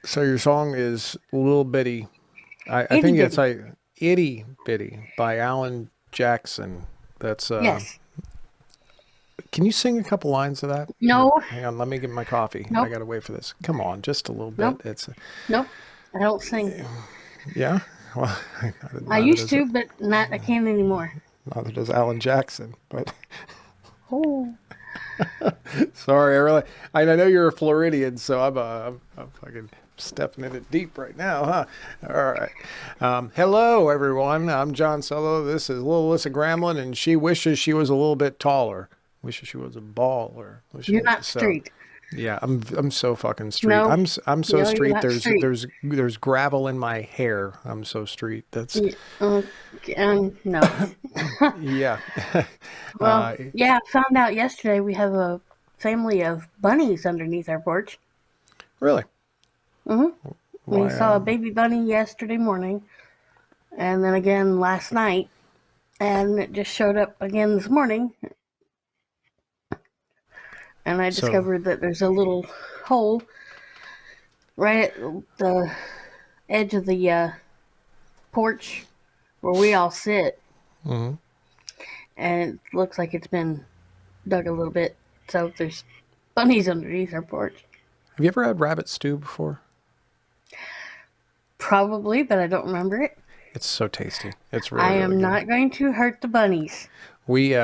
So your song is Little Bitty. I Itty think it's bitty. like Itty Bitty by Alan Jackson. That's Yes. Can you sing a couple lines of that? Here, No. hang on, let me get my coffee. I Nope. gotta wait for this. Come on, just a little bit. Nope. It's Nope. I don't sing. yeah. Well, I neither used does it. to, but not. I can't anymore. Neither does Alan Jackson. But Oh. sorry, I know you're a Floridian, so I'm fucking stepping in it deep right now, huh? All right. Hello, everyone. I'm John Solo. This is little Alyssa Gramlin, and she wishes she was a little bit taller. Wishes she was a baller. You're Wishes not so. street. Yeah, I'm so fucking street. No. I'm so No, you're street. not street. There's gravel in my hair. I'm so street. That's Yeah, no. yeah. Well, uh, yeah, I found out yesterday we have a family of bunnies underneath our porch. really. hmm We Why? saw a baby bunny yesterday morning, and then again last night, and it just showed up again this morning. And I So discovered that there's a little hole right at the edge of the porch where we all sit, mhm. and it looks like it's been dug a little bit. So there's bunnies underneath our porch. Have you ever had rabbit stew before? Probably, but I don't remember it. It's so tasty. It's really I really am good. not going to hurt the bunnies. We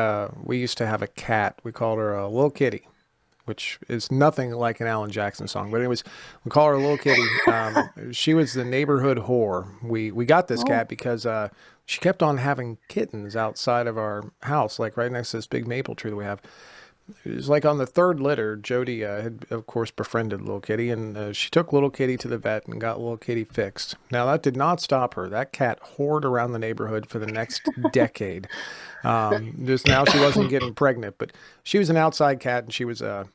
used to have a cat. We called her a little kitty, which is nothing like an Alan Jackson song. But anyways, we call her a little kitty. She was the neighborhood whore. We got this Oh, cat because she kept on having kittens outside of our house, like right next to this big maple tree that we have. It was like on the third litter, Jody had, of course, befriended Little Kitty, and she took Little Kitty to the vet and got Little Kitty fixed. Now, that did not stop her. That cat whored around the neighborhood for the next decade. Just now, she wasn't getting pregnant, but she was an outside cat, and she was a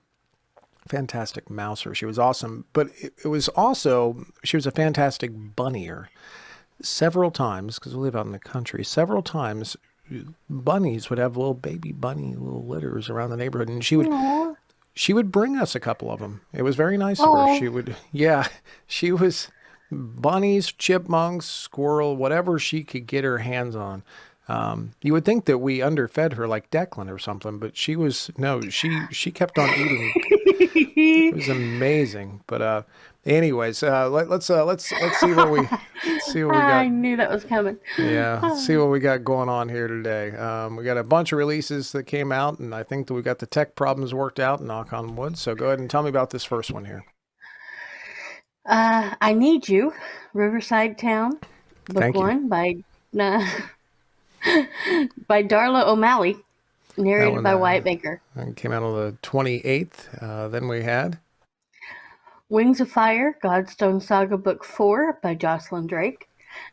fantastic mouser. She was awesome, but it was also, she was a fantastic bunnier. Several times, because we live out in the country, several times bunnies would have little baby bunny little litters around the neighborhood, and oh, she would bring us a couple of them. It was very nice of her. oh. She would, yeah, she was bunnies, chipmunks, squirrel, whatever she could get her hands on. You would think that we underfed her like Declan or something, but she was no, she kept on eating. It was amazing. But anyways, let's see what we see what we got. I knew that was coming. Yeah, let's see what we got going on here today. We got a bunch of releases that came out, and I think that we got the tech problems worked out, knock on wood. So go ahead and tell me about this first one here. I Need You, Riverside Town, Book Thank you. One uh, by Darla O'Malley, That narrated one by Wyatt Baker. came out on the 28th. Then we had, Wings of Fire, Godstone Saga Book 4 by Jocelyn Drake,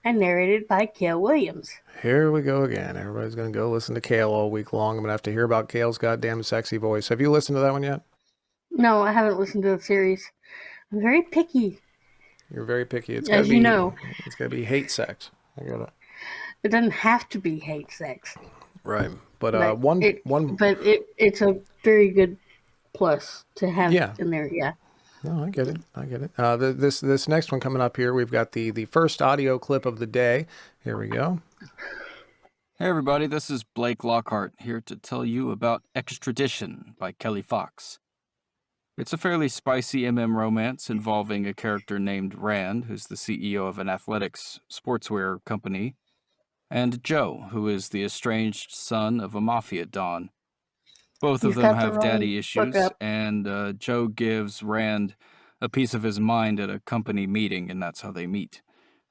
and narrated by Cale Williams. here we go again. Everybody's going to go listen to Kale all week long. I'm going to have to hear about Kale's goddamn sexy voice. Have you listened to that one yet? No, I haven't listened to the series. I'm very picky, You're very picky. as you know. It's got to be hate sex. I got it. It doesn't have to be hate sex, Right. But but one, it's a very good plus to have yeah. in there. Yeah. No, I get it. I get it. This next one coming up here, we've got the first audio clip of the day. Here we go. Hey everybody, this is Blake Lockhart here to tell you about Extradition by Kelly Fox. It's a fairly spicy MM romance involving a character named Rand, who's the CEO of an athletics sportswear company, and Joe, who is the estranged son of a mafia don. Both of You've them got the have wrong daddy book issues, up. and Joe gives Rand a piece of his mind at a company meeting, and that's how they meet,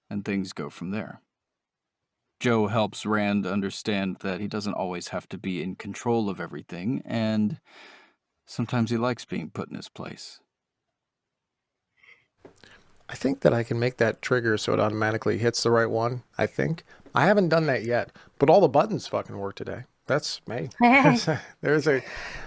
and things go from there. Joe helps Rand understand that he doesn't always have to be in control of everything, and sometimes he likes being put in his place. I think that I can make that trigger so it automatically hits the right one. I think I haven't done that yet, but all the buttons fucking work today. That's me. Hey, There's a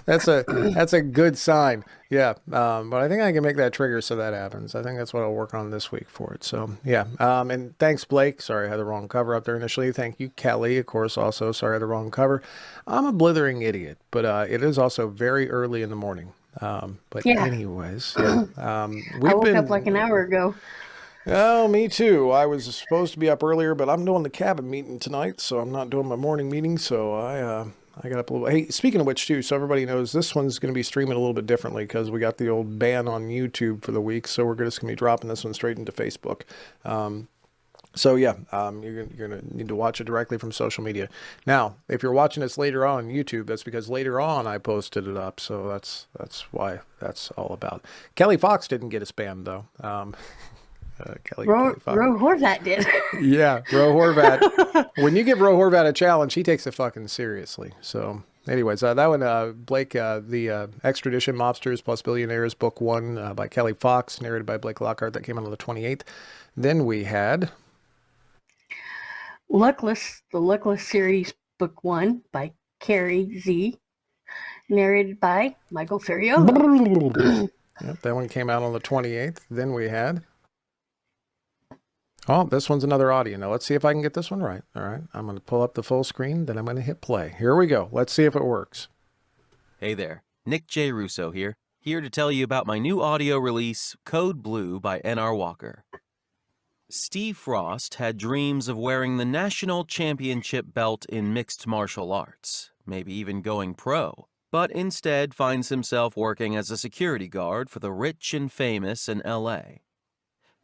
that's a good sign. Yeah. But I think I can make that trigger so that happens. I think that's what I'll work on this week for it. So yeah. And thanks, Blake. Sorry I had the wrong cover up there initially. Thank you, Kelly. Of course, also sorry I had the wrong cover. I'm a blithering idiot, but it is also very early in the morning. But Yeah. anyways, yeah. I We've woke up been. like an hour ago. Oh, me too. I was supposed to be up earlier, but I'm doing the cabin meeting tonight, so I'm not doing my morning meeting. So I got up a little. Hey, speaking of which, too, so everybody knows this one's going to be streaming a little bit differently because we got the old ban on YouTube for the week, so we're just going to be dropping this one straight into Facebook. So yeah, you're gonna need to watch it directly from social media. Now, if you're watching this later on YouTube, that's because later on I posted it up. So that's why that's all about. Kelly Fox didn't get a spam though. Kelly Fox. Ro Horvat did. Yeah, Ro Horvat. When you give Ro Horvat a challenge, he takes it fucking seriously. So, anyways, that one, Blake, the Extradition Mobsters plus Billionaires, Book 1 by Kelly Fox, narrated by Blake Lockhart, that came out on the 28th. Then we had Luckless, the Luckless series, Book 1 by Carrie Z, narrated by Michael Ferriolo. Yep, that one came out on the 28th. Then we had. Oh, this one's another audio. Now, let's see if I can get this one right. All right, I'm going to pull up the full screen, then I'm going to hit play. Here we go. Let's see if it works. Hey there, Nick J. Russo here to tell you about my new audio release, Code Blue by N.R. Walker. Steve Frost had dreams of wearing the national championship belt in mixed martial arts, maybe even going pro, but instead finds himself working as a security guard for the rich and famous in L.A.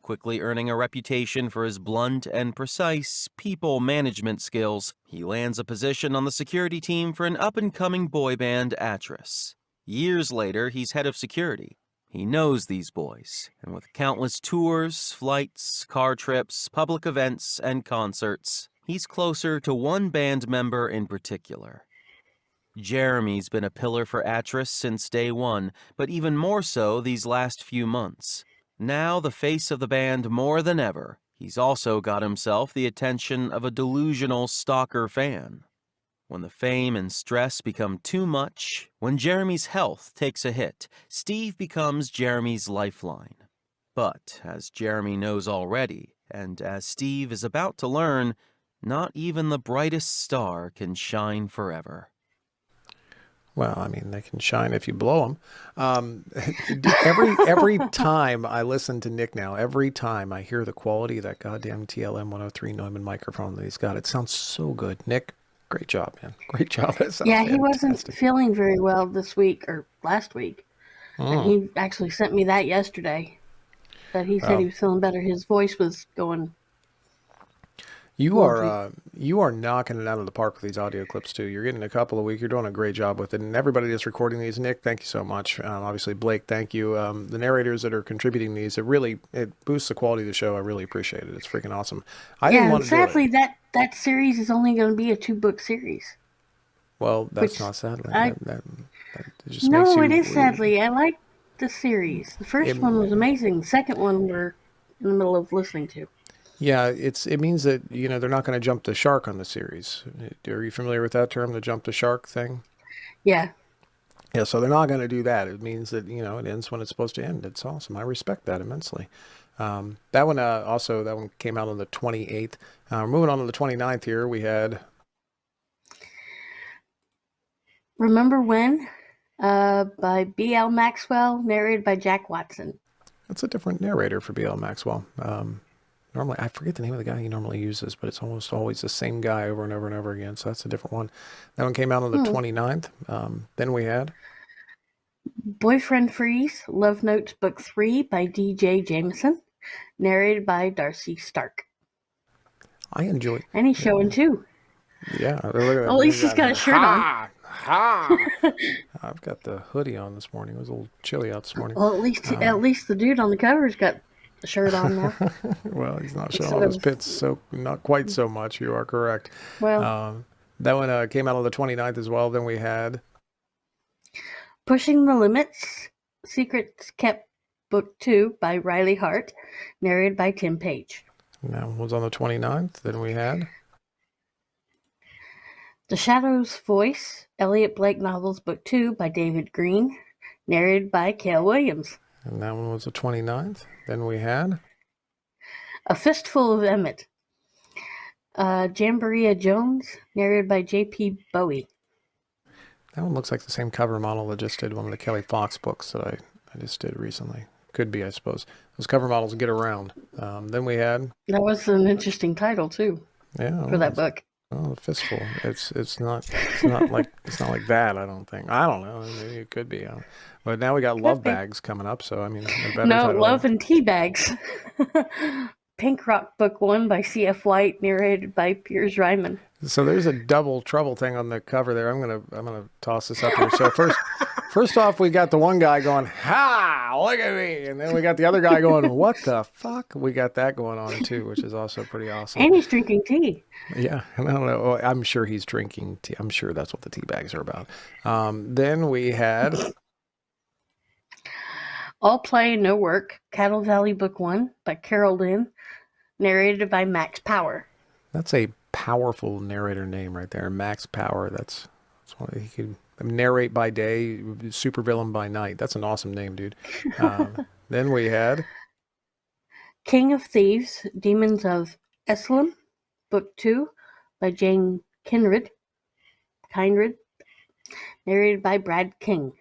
Quickly earning a reputation for his blunt and precise people management skills, he lands a position on the security team for an up-and-coming boy band actress. Years later, he's head of security. He knows these boys, and with countless tours, flights, car trips, public events, and concerts, he's closer to one band member in particular. Jeremy's been a pillar for actress since day one, but even more so these last few months. Now the face of the band more than ever, he's also got himself the attention of a delusional stalker fan. When the fame and stress become too much, when Jeremy's health takes a hit, Steve becomes Jeremy's lifeline. But, as Jeremy knows already, and as Steve is about to learn, not even the brightest star can shine forever. Well, I mean, they can shine if you blow them. Every time I listen to Nick now, every time I hear the quality of that goddamn TLM 103 Neumann microphone that he's got, it sounds so good. Nick, great job, man. Great job. That sounds Yeah, he fantastic. wasn't feeling very well this week or last week. And he actually sent me that yesterday. That he said he was feeling better. His voice was going. You are knocking it out of the park with these audio clips too. You're getting a couple a week. You're doing a great job with it. And everybody that's recording these, Nick, thank you so much. Obviously, Blake, thank you. The narrators that are contributing these, it boosts the quality of the show. I really appreciate it. It's freaking awesome. I didn't want to sadly, do it. that series is only going to be a 2-book series. Well, that's which not sadly. That just makes No, you, it is sadly. I like the series. The first one was amazing. The second one we're in the middle of listening to. Yeah, it means that, they're not going to jump the shark on the series. Are you familiar with that term, the jump the shark thing? Yeah. Yeah, so they're not going to do that. It means that, it ends when it's supposed to end. It's awesome. I respect that immensely. That one came out on the 28th. Moving on to the 29th here, we had Remember When? By B.L. Maxwell, narrated by Jack Watson. That's a different narrator for B.L. Maxwell. Normally, I forget the name of the guy he normally uses, but it's almost always the same guy over and over and over again. So that's a different one. That one came out on the 29th. Then we had Boyfriend Freeze, Love Notes Book 3 by D.J. Jameson, narrated by Darcy Stark. I enjoy. And he's showing too. Yeah. Well, at least he's got a shirt on. I've got the hoodie on this morning. It was a little chilly out this morning. Well, at least the dude on the cover's got a shirt on now. Well, he's not showing off his pits, so not quite so much. You are correct. Well, that one came out on the 29th as well. Then we had Pushing the Limits, Secrets Kept Book 2 by Riley Hart, narrated by Tim Page. And that one was on the 29th. Then we had The Shadow's Voice, Elliot Blake Novels Book 2 by David Green, narrated by Cale Williams. And that one was the 29th. Then we had A Fistful of Emmett, Jamboree Jones, narrated by J.P. Bowie. That one looks like the same cover model that just did one of the Kelly Fox books that I just did recently. Could be, I suppose. Those cover models get around. Then we had, That was an interesting title too yeah, for that book. oh, the fistful. It's not like that. I don't think. I don't know. Maybe it could be. But now we got Love be. Bags coming up. So I mean, a better No, title. Love and Tea Bags. Pink Rock Book 1 by C.F. White, narrated by Piers Ryman. So there's a double trouble thing on the cover there. I'm gonna toss this up here. So first off, we got the one guy going, "Ha! Look at me," and then we got the other guy going, "What the fuck?" We got that going on too, which is also pretty awesome. And he's drinking tea. Yeah, I don't know. Well, I'm sure he's drinking tea. I'm sure that's what the tea bags are about. Then we had All Play, No Work, Cattle Valley Book 1 by Carol Lynn, narrated by Max Power. that's a powerful narrator name right there, Max Power. That's one he could narrate by day, supervillain by night. That's an awesome name, dude. Then we had King of Thieves, Demons of Eslam, Book 2 by Jane Kindred, narrated by Brad King.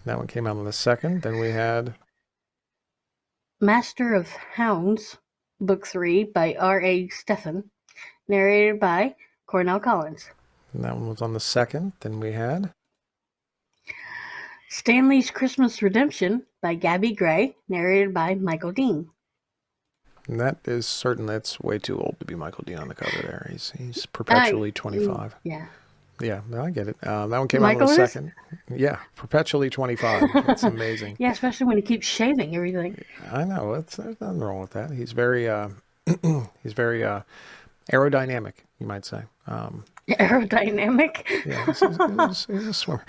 that one came out on the 2nd. Then we had Master of Hounds, Book 3 by R.A. Stephan, narrated by Cornell Collins. that one was on the 2nd. Then we had Stanley's Christmas Redemption by Gabby Gray, narrated by Michael Dean. and that's way too old to be Michael Dean on the cover there. He's perpetually 25. Yeah. Yeah, no, I get it. That one came Michael out on the is? 2nd. Yeah, perpetually 25. That's amazing. Yeah, especially when he keeps shaving everything. I know. There's nothing wrong with that. He's very he's very aerodynamic, you might say. Aerodynamic. Yeah, he's a swimmer.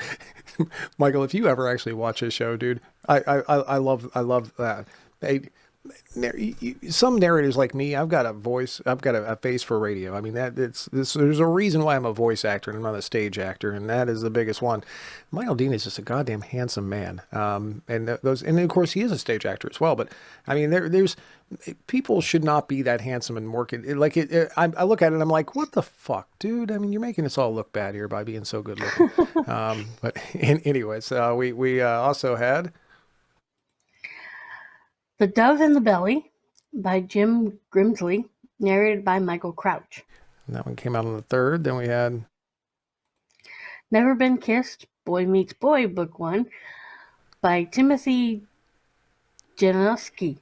Michael, if you ever actually watch his show, dude, I love that. Some narrators like me, I've got a voice, I've got a face for radio. I mean, there's a reason why I'm a voice actor and I'm not a stage actor, and that is the biggest one. Michael Dean is just a goddamn handsome man, and of course he is a stage actor as well. But I mean, there's people should not be that handsome and working like it. I look at it and I'm like, what the fuck, dude? I mean, you're making us all look bad here by being so good looking. But anyways, we also had The Dove in the Belly by Jim Grimsley, narrated by Michael Crouch. and that one came out on the 3rd. Then we had Never Been Kissed, Boy Meets Boy, Book 1 by Timothy Janowski.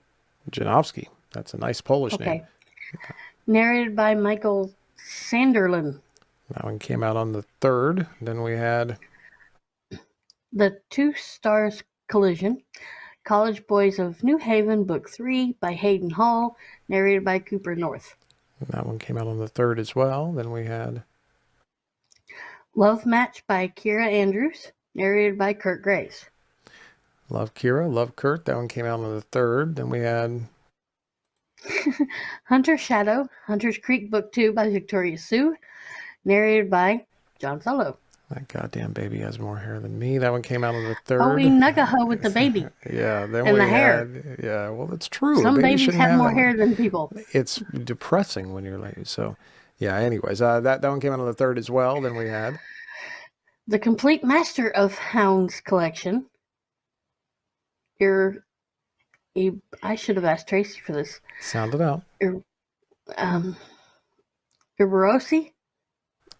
Janowski. That's a nice Polish name. Okay. Narrated by Michael Sanderlin. That one came out on the 3rd. Then we had The Two Stars Collision, College Boys of New Haven, Book 3 by Hayden Hall, narrated by Cooper North. that one came out on the 3rd as well. Then we had Love Match by Kira Andrews, narrated by Kurt Graves. Love Kira, Love Kurt. That one came out on the 3rd. Then we had Hunter's Shadow, Hunter's Creek, Book 2 by Victoria Sue, narrated by John Fellow. that goddamn baby has more hair than me. That one came out on the 3rd. Oh, we nugga with the baby. Yeah, then and we the hair. had yeah. Well, that's true. Some Babies babies shouldn't have more that. hair than people. It's depressing when you're late. So, yeah. Anyways, that one came out on the 3rd as well. Then we had The Complete Master of Hounds collection. I should have asked Tracy for this. Sound It Out. Iberosi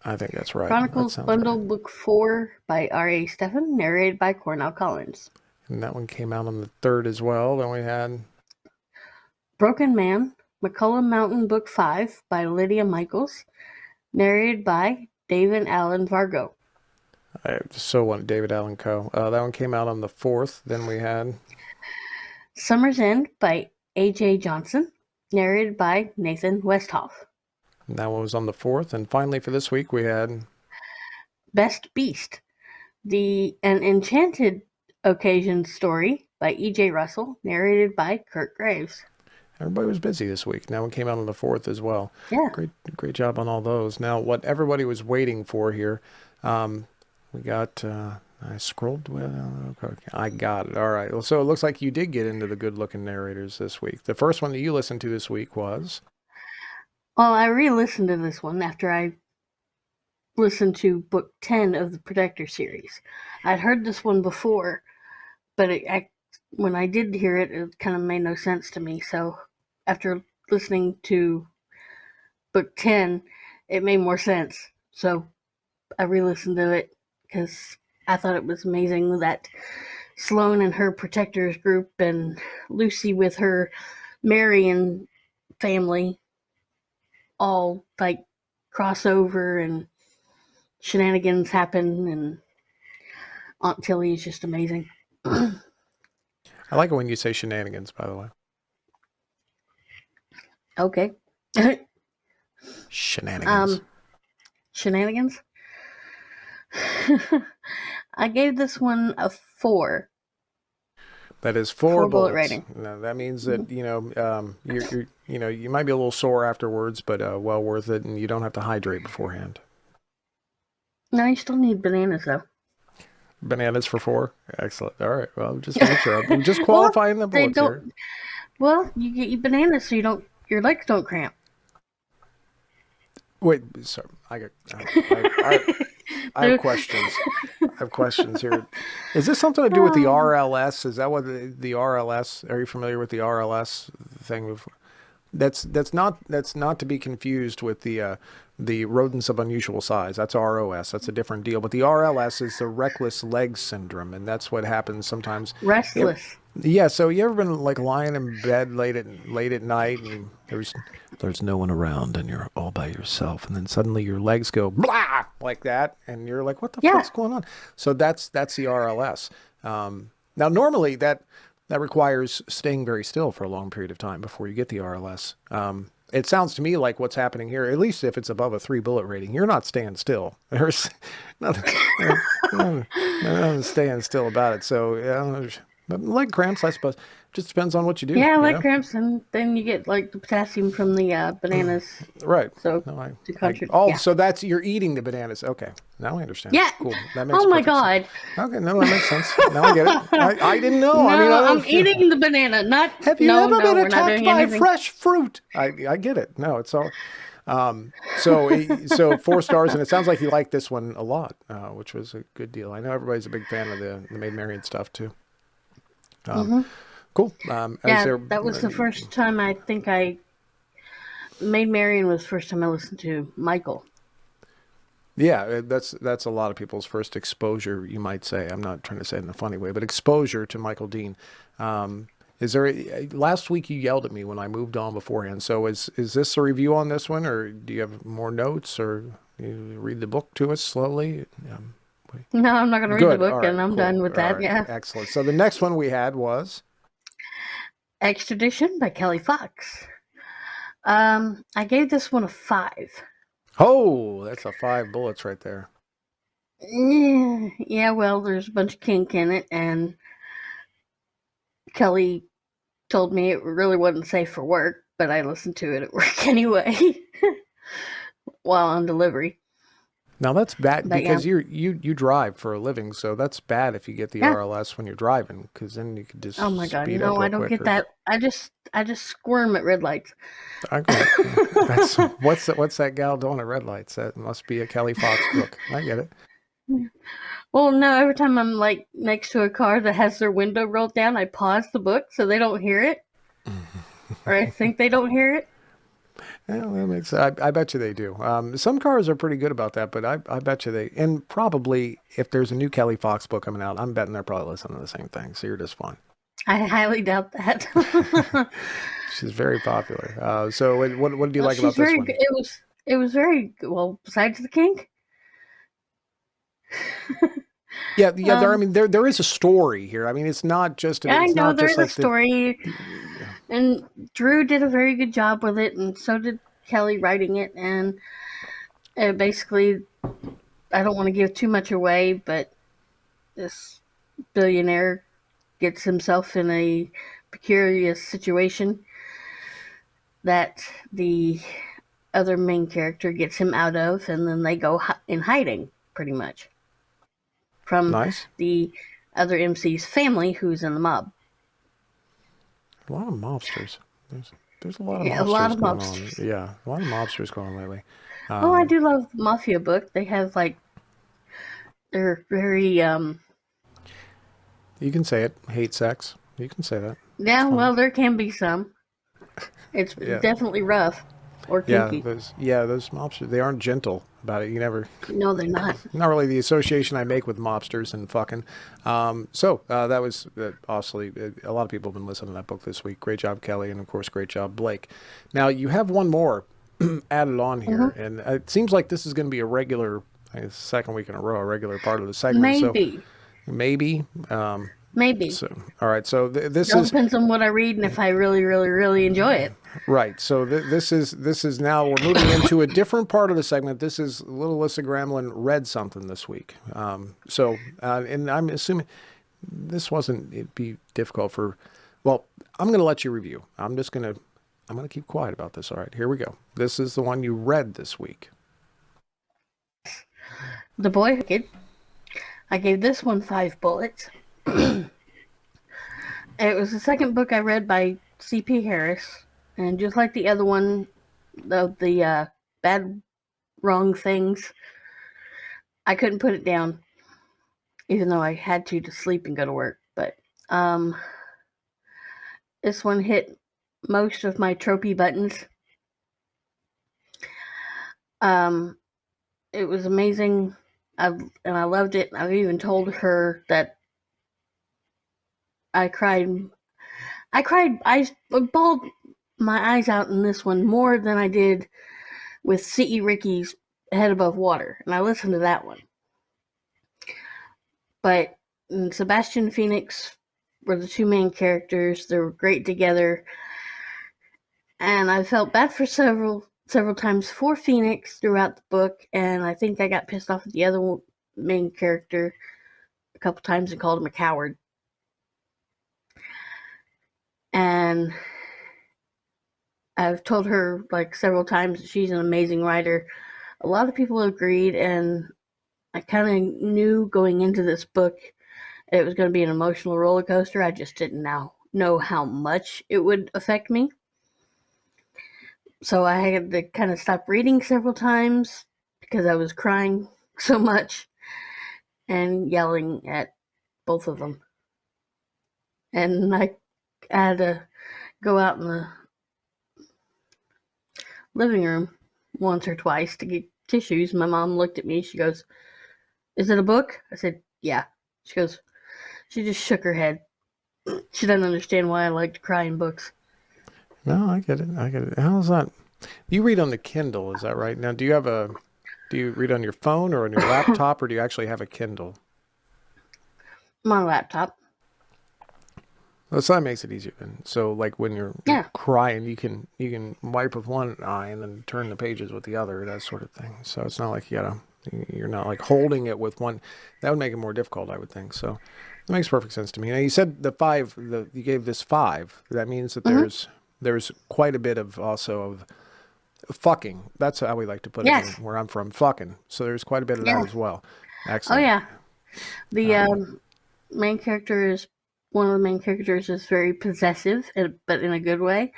I think that's right. Chronicles That sounds Bundle right. Book 4 by R.A. Stephan, narrated by Cornell Collins. And that one came out on the 3rd as well. Then we had Broken Man, McCullum Mountain Book 5 by Lydia Michaels, narrated by David Allen Vargo. I so want David Allen Coe. That one came out on the 4th. Then we had Summer's End by A.J. Johnson, narrated by Nathan Westhoff. and that one was on the 4th. And finally for this week, we had Best Beast, an Enchanted Occasion story by E.J. Russell, narrated by Kurt Graves. everybody was busy this week. That one came out on the 4th as well. Yeah. Great job on all those. Now, what everybody was waiting for here, we got, I scrolled, okay, I got it. All right. Well, so it looks like you did get into the good-looking narrators this week. The first one that you listened to this week was? Well, I re-listened to this one after I listened to book 10 of the Protector series. I'd heard this one before, but when I did hear it, it kind of made no sense to me. So after listening to book 10, it made more sense. So I re-listened to it because I thought it was amazing that Sloane and her Protectors group and Lucy with her Marion family all like crossover and shenanigans happen, and Aunt Tilly is just amazing. I like it when you say shenanigans, by the way. Okay. Shenanigans. Shenanigans? I gave this one a 4. That is 4 4 bullet bullets. rating. Now, that means that you might be a little sore afterwards, but well worth it, and you don't have to hydrate beforehand. No, you still need bananas though. Bananas for 4. Excellent. All right. Well, just make sure. I'm just qualifying the bullets here. Well, you get your bananas so your legs don't cramp. Wait, sorry. I have questions. I have questions here. Is this something to do with the RLS? Is that what the RLS? Are you familiar with the RLS thing? That's not to be confused with the rodents of unusual size. That's ROS. That's a different deal. But the RLS is the reckless leg syndrome, and that's what happens sometimes. Restless. Yeah. So you ever been like lying in bed late at night, and there's no one around, and you're all by yourself, and then suddenly your legs go blah like that, and you're like, what the fuck's going on? So that's the RLS. Now normally that requires staying very still for a long period of time before you get the RLS. It sounds to me like what's happening here, at least if it's above a 3 bullet rating, you're not staying still. There's nothing staying still about it. So, but leg cramps, I suppose, just depends on what you do. Yeah, leg cramps, and then you get like the potassium from the bananas. Right. So, so that's, you're eating the bananas. Okay. Now I understand. Yeah. Cool. That makes Oh my perfect God. sense. Okay. No, that makes sense. Now I get it. I didn't know. No, I mean, I'm eating the banana. Not. Have you ever been we're not attacked doing by anything. fresh fruit? I get it. No, it's all. So 4 stars, and it sounds like you like this one a lot, which was a good deal. I know everybody's a big fan of the Maid Marian stuff too. Cool. That was the first time I think Maid Marian was the first time I listened to Michael. Yeah, that's a lot of people's first exposure, you might say. I'm not trying to say it in a funny way, but exposure to Michael Dean. Last week you yelled at me when I moved on beforehand. So is this a review on this one, or do you have more notes, or you read the book to us slowly? No, I'm not going to read the book, and I'm done with that. Right. Yeah. Excellent. So the next one we had was Extradition by Kelly Fox. I gave this one a 5. Oh, that's a 5 bullets right there. Yeah, well, there's a bunch of kink in it, and Kelly told me it really wasn't safe for work, but I listened to it at work anyway while on delivery. Now that's bad because you drive for a living, so that's bad if you get the RLS when you're driving, because then you could just oh my God, speed no, up I don't get that. I just squirm at red lights. Okay. What's that gal doing at red lights? That must be a Kelly Fox book. I get it. Well, no, every time I'm like next to a car that has their window rolled down, I pause the book so they don't hear it, or I think they don't hear it. Yeah, that makes. I bet you they do. Some cars are pretty good about that, but I bet you they. And probably if there's a new Kelly Fox book coming out, I'm betting they're probably listening to the same thing. So you're just fine. I highly doubt that. She's very popular. So what did you like about this one? It was very well. Besides the kink. Yeah. I mean, there is a story here. I mean, it's not just. I know there is like a story, and Drew did a very good job with it, and so did Kelly writing it. And basically, I don't want to give too much away, but this billionaire gets himself in a precarious situation that the other main character gets him out of, and then they go in hiding, pretty much, from the other MC's family who's in the mob. A lot of mobsters. There's a lot of mobsters going on. Yeah, a lot of mobsters going on lately. Oh, I do love Mafia book. They have like they're very You can say it. Hate sex. You can say that. yeah, fine. well there can be some. It's Yeah. definitely rough or kinky. Those mobsters, they aren't gentle about it. You never, No, they're not. not really the association I make with mobsters and fucking. That was honestly, a lot of people have been listening to that book this week. Great job, Kelly, and of course, great job, Blake. Now you have one more added on here, and it seems like this is going to be a regular, I guess, second week in a row, a regular part of the segment. So Maybe. maybe. Maybe. So all right. So this It all is depends on what I read and if I really, really, really enjoy it. right. So this is now we're moving into a different part of the segment. This is little Alyssa Gramlin read something this week. And I'm assuming this wasn't it'd be difficult for. Well, I'm going to let you review. I'm going to keep quiet about this. All right, here we go. This is the one you read this week. The Boy Kid. I gave this one 5 bullets. It was the second book I read by C.P. Harris, and just like the other one, the bad, wrong things, I couldn't put it down, even though I had to sleep and go to work. But this one hit most of my tropey buttons. It was amazing, and I loved it. I've even told her that I cried. I bawled my eyes out in this one more than I did with C.E. Ricky's Head Above Water, and I listened to that one. But Sebastian Phoenix were the two main characters. They were great together, and I felt bad for several times for Phoenix throughout the book, and I think I got pissed off at the other main character a couple times and called him a coward. And I've told her like several times that she's an amazing writer. A lot of people agreed, and I kind of knew going into this book it was going to be an emotional roller coaster. I just didn't know how much it would affect me. So I had to kind of stop reading several times because I was crying so much and yelling at both of them. And I had to go out in the living room once or twice to get tissues. My mom looked at me. She goes, "Is it a book?" I said, "Yeah." She goes, she just shook her head. She doesn't understand why I like to cry in books. No, I get it. How's that? You read on the Kindle, is that right? Now, do you read on your phone or on your laptop, or do you actually have a Kindle? My laptop. Well, so that makes it easier then. So, like when you're crying, you can wipe with one eye and then turn the pages with the other, that sort of thing. So it's not like you're not like holding it with one. That would make it more difficult, I would think. So that makes perfect sense to me. Now, you said you gave this 5. That means that there's quite a bit of fucking. That's how we like to put it where I'm from, fucking. So there's quite a bit of that as well. Excellent. Oh yeah. The main character is one of the main characters is very possessive, but in a good way,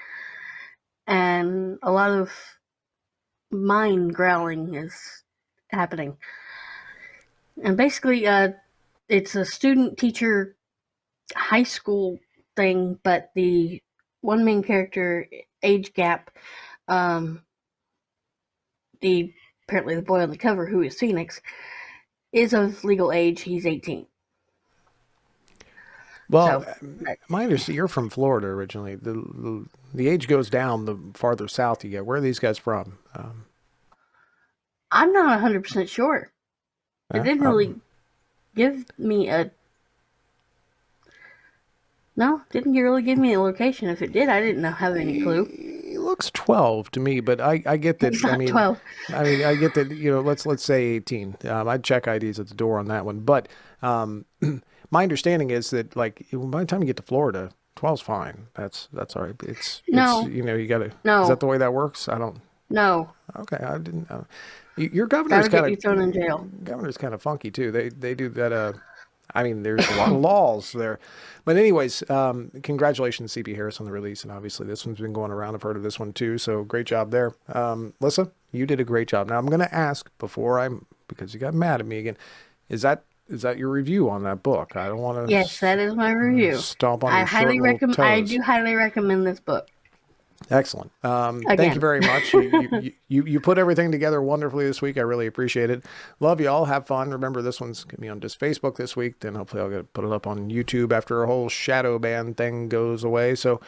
and a lot of mind growling is happening. And basically, it's a student-teacher high school thing, but the one main character age gap, apparently the boy on the cover, who is Phoenix, is of legal age. He's 18. Well, my understanding, you're from Florida originally. The age goes down the farther south you get. Where are these guys from? I'm not 100% sure. It didn't really give me a... No, didn't really give me a location. If it did, I didn't have any clue. He looks 12 to me, but I get that. He's not 12. I get that. Let's say 18. I'd check IDs at the door on that one. But my understanding is that by the time you get to Florida, 12's fine. That's all right. It's you gotta. No. Is that the way that works? I don't. No. Okay, I didn't know. Your governor's kind of... you thrown in jail. Governor's kind of funky too. They do that. There's a lot of laws there. But anyways, congratulations, C.P. Harris, on the release. And obviously this one's been going around. I've heard of this one too. So great job there. Alyssa, You did a great job. Now I'm going to ask because you got mad at me again. Is that your review on that book? I don't want to. Yes, that is my review. Stomp on I your short highly little recommend. toes. I do highly recommend this book. Excellent. Thank Again. you very much. You put everything together wonderfully this week. I really appreciate it. Love you all. Have fun. Remember, this one's going to be on just Facebook this week. Then hopefully I'll put it up on YouTube after a whole shadow ban thing goes away. So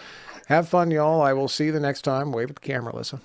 have fun, y'all. I will see you the next time. Wave at the camera, Alyssa.